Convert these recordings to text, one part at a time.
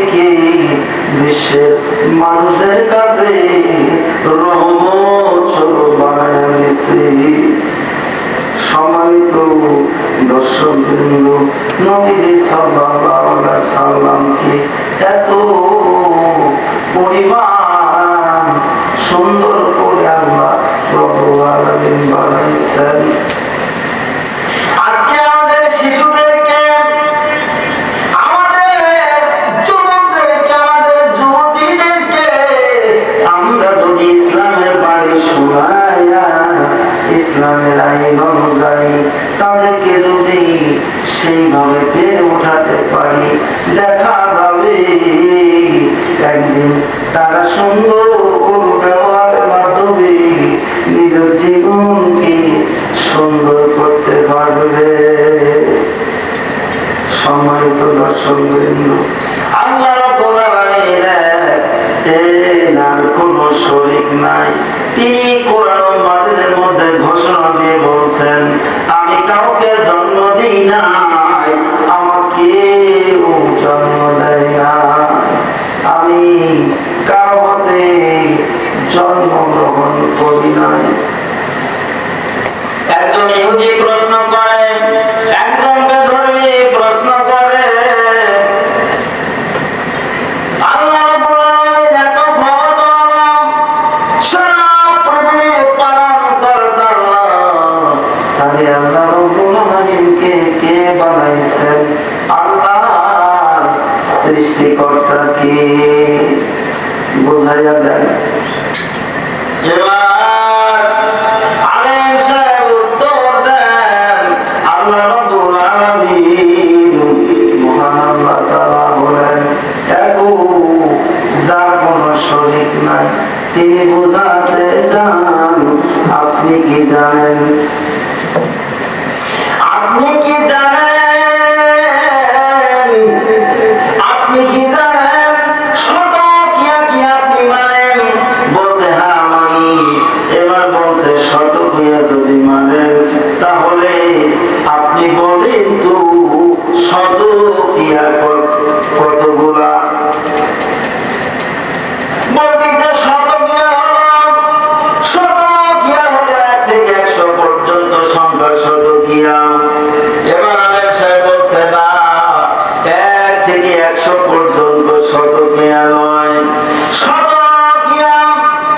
নবীকে বিশ্বের মানুষদের কাছে রহমত স্বরূপ বানায় দিয়েছে। সম্মানিত দর্শকবৃন্দ, নবীজি সাল্লাল্লাহু আলাইহি সাল্লামকে এত পরিমাণ সুন্দর করে আল্লাহ রব্বুল আলামিন বানাইছেন। আজকে আমাদের শিশুদেরকে, আমাদের যুবকদেরকে, আমাদের যুবতীদেরকে আমরা যদি ইসলামের বাণী শোনাইয়া ইসলামের আইন অনুযায়ী তাদেরকে যদি সেইভাবে পেরে উঠাতে পারি, দেখা যাবে একদিন তারা সুন্দর ব্যবহারের মাধ্যমে নিজের জীবনকে সুন্দর করতে পারবে। সম্মানিত দর্শকবৃন্দ, আল্লাহ রাব্বুল আলামিনের কোনো শরীক নাই। তিনি কোরআন মাজিদের মধ্যে ঘোষণা দিয়ে বলছেন, আমি কাউকে জন্ম দিই নাই, আমাকে জন্ম দেয় না, আমি কারো হতে জন্মগ্রহণ করি নাই। একজন ইহুদি প্রশ্ন করে, একজন বেধর্মী প্রশ্ন করে, আল্লাহ রাব্বুল আলামিন এত ক্ষমতাওয়ালা, সারা পৃথিবীর পালনকর্তা আল্লাহ, তাহলে আল্লাহ রাব্বুল আলামিনকে কে বানাইছেন? আল্লাহ সৃষ্টিকর্তা কে? বুঝাইয়া দেন। এবার আলেম সাহেব উত্তর দেন, আল্লাহ রাব্বুল আলামিন মহান আল্লাহ তাআলা বলেন, একু যার কোনো শরীক নাই, তিনি বুঝাতে চান। আপনি কি জানেন? আপনি কি জানেন? আপনি কি জানেন শত কিয়া কি আপনি মানেন? বলছে হ্যাঁ মানি। এবার বলছে শত কিয়া যদি মানেন, তাহলে আপনি বলেন তো শত কিয়া কতগুলা? বলতেছে শত কিয়া হলো, শত কিয়া হলো 1 থেকে 100 পর্যন্ত সংখ্যা শত কিয়া। এবার আলেম সাহেব বলছে না, 1 থেকে 100 পর্যন্ত শত কিয়া নয়, শত কিয়া।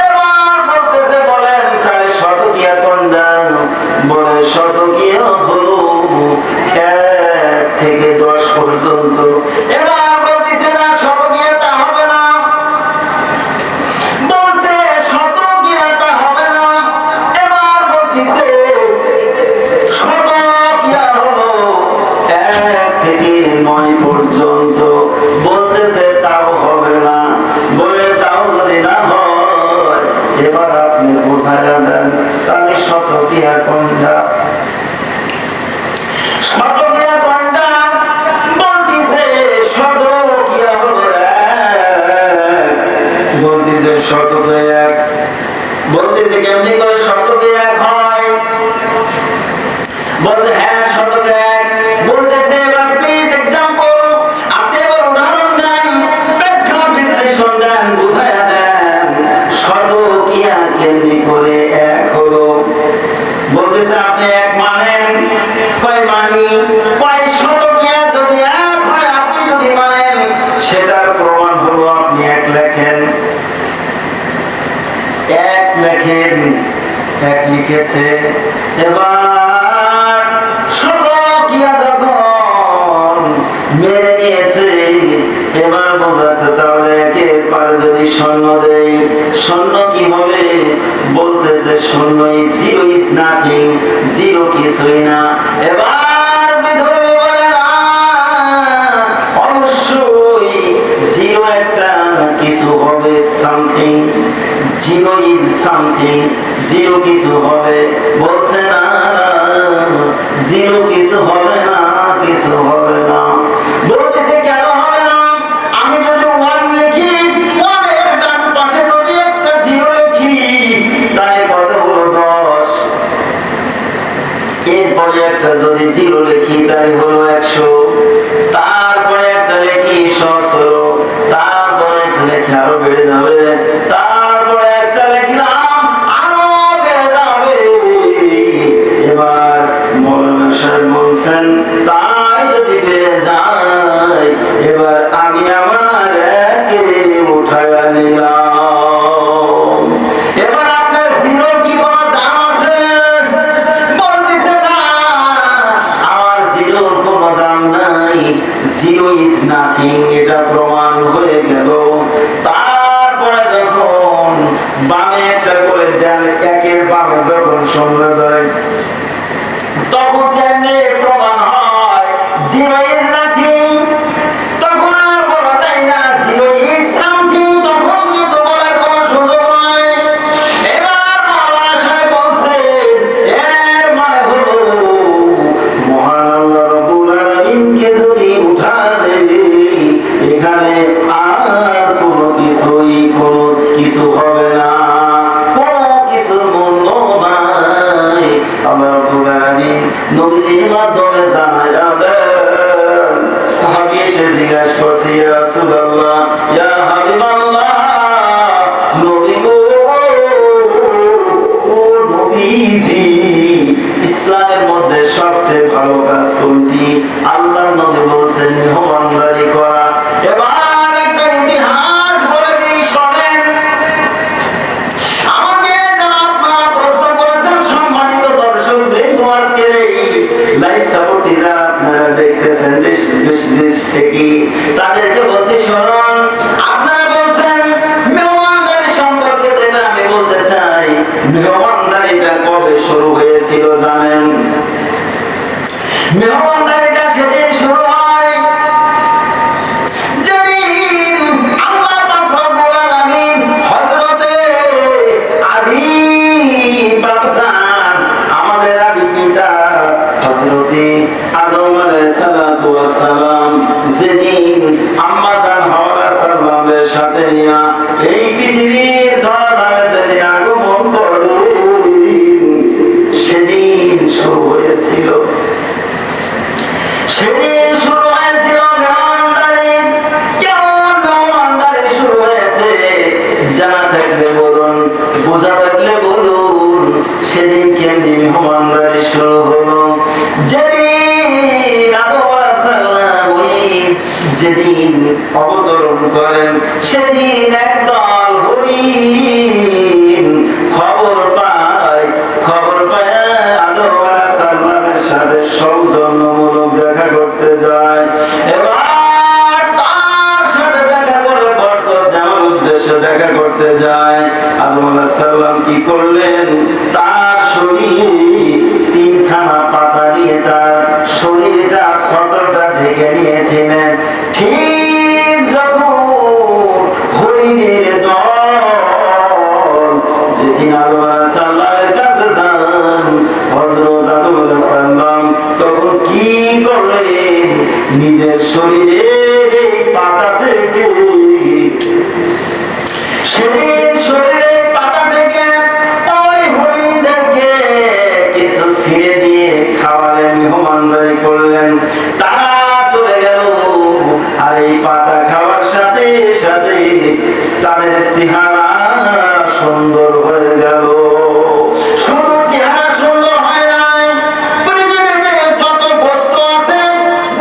এবার বলতেছে বলেন তাহলে শত কিয়া কোনটা? বলে শত কিয়া হলো 1 থেকে 10 পর্যন্ত। এবার বলতেছে না শত কিয়া তা হবে না, বলছে শত কিয়া তা হবে না। এবার বলতেছে শত কিয়া হলো 1 থেকে 9 পর্যন্ত, বলতেছে তাও হবে না। বলে তাও যদি না হয়, এবার আপনি বোঝাইয়া দেন তাহলে শত কিয়া কোনটা? শত কিয়া কোনটা? বলতেছে শত কিয়া হলো 1। বলতেছে শত কিয়া 1। বলতেছে কেমনি করে শত কিয়া 1 হয়? বলছে হ্যাঁ শত কিয়া 1। বলতেছে এবার প্লিজ एग्जांपल, আপনি এবার উদাহরণ দেন, ব্যাখ্যা বিশ্লেষণ দেন, বুঝাইয়া দেন শত কিয়া কেমনি করে 1 হলো। বলতেছে আপনি 1 মানেন? কয় মানি। কয় শত কিয়া যদি 1 হয়, আপনি যদি মানেন, সেটার প্রমাণ হলো আপনি 1 লেখেন। 1 লেখেন, 1 লিখেছে। এবার শত কিয়া যখন মেনে নিয়েছে, এবার বোঝাচ্ছে তাহলে 1-এর পরে যদি শূন্য দেই, শূন্য কি হবে? বলতেছে শূন্য জিরো ইজ নাথিং, জিরো কিছুই না। এবার বিধর্মী বলে না, অবশ্যই জিরো একটা কিছু হবে, something, zero is something, zero কিছু হবে। বলছে না, জিরো কিছু হবে না, কিছু হবে না। বলতেছে কেন হবে না? আমি যদি 1 লিখি, 1 এর ডান পাশে যদি একটা জিরো লিখি, তাহলে কত হলো? 10। এরপরে একটা যদি জিরো লিখি, তাহলে হলো 100। তারপরে একটা লিখি 100, আরো বেড়ে যাবে, তারপরে একটা লিখলাম আরো বেড়ে যাবে। এবার মৌলানা সাহেব বলছেন তাই যদি বেড়ে যায়, এবার আমি আমার একে উঠায়া নিলাম। এবার আপনার জিরোর কি কোনো দাম আছে? বলতেছে না, আমার জিরোর কোনো দাম নাই, জিরো ইজ নাথিং, এটা প্রমাণ হয়ে গেল। তারপরে যখন বামে একটা করে দেন, একের বামে যখন সঙ্গে দেয়, তখন কেমনে প্রমাণ হয় জিরো ইজ নাথিং? তখন আর বলা যায় না জিরো ইজ সামথিং, তখন কিন্তু বলার কোনো সুযোগ নয়। এবার মাওলানা সাহেব বলছে এর মানে হলো মহান আল্লাহ রাব্বুল আলামিনকে যদি উঠা দেয়, এখানে আর কোনো কিছু হবে না, কোনো কিছুর মূল্য নাই। আল্লাহ রাব্বুল আলামিন নবীজির মাধ্যমে জানায়া দেন। সাহাবী এসে জিজ্ঞাসা করছে ইয়া রাসূলুল্লাহ, ইয়া হাবিবাল্লাহ, নবী গো, ও নবীজি, ইসলামের মধ্যে সবচেয়ে ভালো কাজ কোনটি? আল্লাহর নবী বলছেন মেহমানদারি করা। এবার একটা ইতিহাস বলে দিই, শোনেন। আমাকে যারা আপনারা প্রশ্ন করেছেন, সম্মানিত দর্শক বৃন্দ, আজকের এই লাইভ সাপোর্টটি যারা আপনারা দেখতেছেন দেশ থেকে, তাদেরকে বলছি শুনুন। আপনারা বলছেন মেহমানদারি সম্পর্কে, যেটা আমি বলতে চাই, মেহমানদারিটা কবে শুরু হয়েছিল জানেন? মেহমানদারিটা সেদিন শুরু হয় যেদিন আল্লাহ পাক রব্বুল আলামিন হযরতে আদি বাপজান, আমাদের আদি পিতা হযরতে আদম আলাইহিস সালাতু ওয়াস সালাম, যেদিন আম্মা জান হাওয়া আলাইহিস সালামের সাথে নিয়া এই পৃথিবীর ধরাধামে যেদিন আগমন করলেন, সেদিন শুরু হয়েছিল মেহমানদারি। কেমন মেহমানদারি শুরু হয়েছে জানা থাকলে বলুন, বোঝা থাকলে বলুন, সেদিন কেমনি মেহমানদারি শুরু হলো? যেদিন আদম আলাইহিস সালাম যেদিন অবতরণ করেন, সেদিন একদল হরিণ খবর পায় আদম আলাইহিস সালামের সাথে সৌজন্যমূলক দেখা করতে যায়। এবার তার সাথে দেখা করে বরকত দেওয়ার উদ্দেশ্যে দেখা করতে যায়। আদম আলাইহিস সালাম কি করলেন? তার শরীরে তিনখানা পাতা দিয়ে তার শরীরটা সতরটা ঢেকে নিয়েছিলেন। ঠিক যখন হরিণের দল যেদিন আদম আলাইহিস সালামের কাছে যান, হযরত আদম আলাইহিস সালাম তখন কি করলেন? নিজের শরীরের এই পাতা থেকে, সেদিন শরীরের পাতা থেকে ওই হরিণদেরকে কিছু ছিঁড়ে দিয়ে খাওয়ালেন, মেহমানদারি করলেন। তারা চলে গেল, আর এই পাতা খাওয়ার সাথে সাথে তাদের চেহারা সুন্দর হয়ে গেল। শুধু চেহারা সুন্দর হয় নাই, পৃথিবীতে যত বস্তু আছে,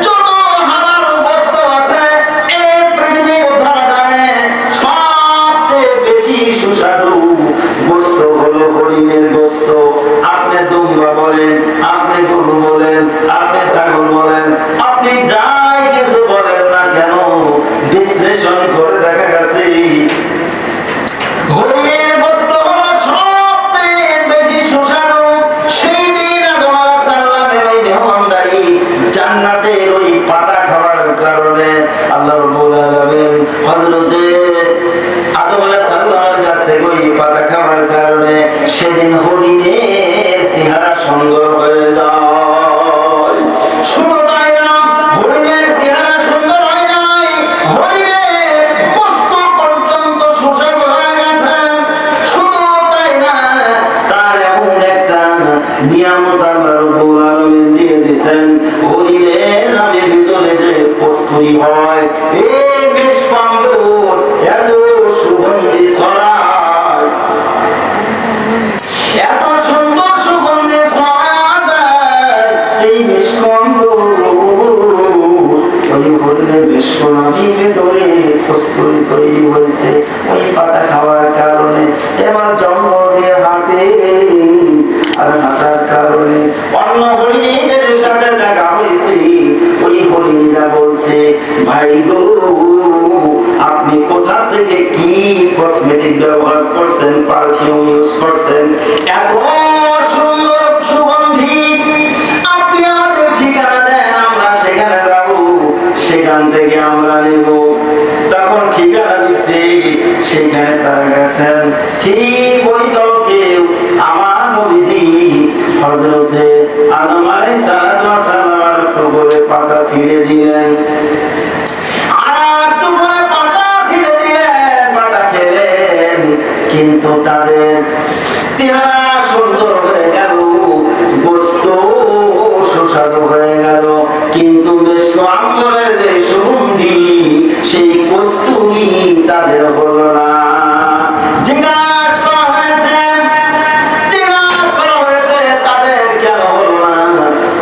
যত হাজারো বস্তু আছে, এই পৃথিবীর ধরাধামে সবচেয়ে বেশি সুস্বাদু গোস্ত হলো হরিণের গোস্ত। আপনি দুম্বা বলেন, আপনি গরু বলেন, আপনি ছাগল বলেন, আপনি যাই কিছু বলেন না কেন, বিশ্লেষণ করে দেখা গেছে হরিণের গোস্ত হলো সবচেয়ে বেশি সুস্বাদু। সেই দিন আদম আলাইহিস সালামের ওই মেহমানদারি, জান্নাতের ওই পাতা খাওয়ার কারণে আল্লাহ রাব্বুল আলামিন হযরতে আদম আলাইহিস সালামের কাছ থেকে ওই পাতা খাওয়ার কারণে সেদিন হরিণের চেহারা সুন্দর হয়ে যায়। শুধু তাই না, হরিণের চেহারা সুন্দর হয় নাই, হরিণের গোস্ত পর্যন্ত সুস্বাদু হয়ে গেছে। শুধু তাই না, তার এমন একটা নিয়ামত আল্লাহ রাব্বুল আলামিন দিয়ে দিয়েছেন, হরিণের নামের ভিতরে যে কস্তুরী হয়, এই বেশ পাম্বুর করছেন, পারফিউম ইউজ করছেন, এত সুন্দর সুগন্ধি, আপনি আমাদের ঠিকানা দেন, আমরা সেখানে যাব, সেখান থেকে আমরা নেব। তখন ঠিকানা দিচ্ছি, সেখানে তারা গেছেন। ঠিক ওই দলকে আমার নবীজি হযরতে আদম আলাইহিস সালামের কবরে পাতা ছিঁড়ে দিলেন, আর টুকরে পাতা ছিঁড়ে দিলেন, পাতা খেলেন, কিন্তু তাদের চেহারা সুন্দর হয়ে গেল, গোশত সুস্বাদু হয়ে গেল, কিন্তু মিশক আম্বরের যে সুগন্ধি, সেই কস্তুরী তাদের হলো না। জিজ্ঞাসা করা হয়েছে তাদের কেন হলো না?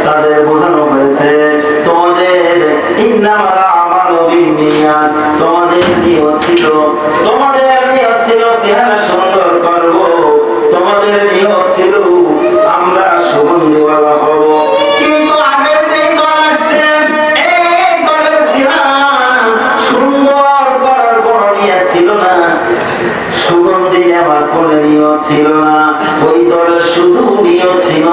তাদের বোঝানো হয়েছে, তোমাদের ইন্নামাল আমালু বিন্নিয়াত, তোমাদের নিয়ত ছিল চেহারা সুন্দর করব, তোমাদের নিয়ত ছিল আমরা সুগন্ধিওয়ালা হব। কিন্তু আগের যে দল আসছে, এই দলের চেহারা সুন্দর করার কোনো নিয়ত ছিল না, সুগন্ধি নেওয়ার কোনো নিয়ত ছিল না। ওই দলের শুধু নিয়ত ছিল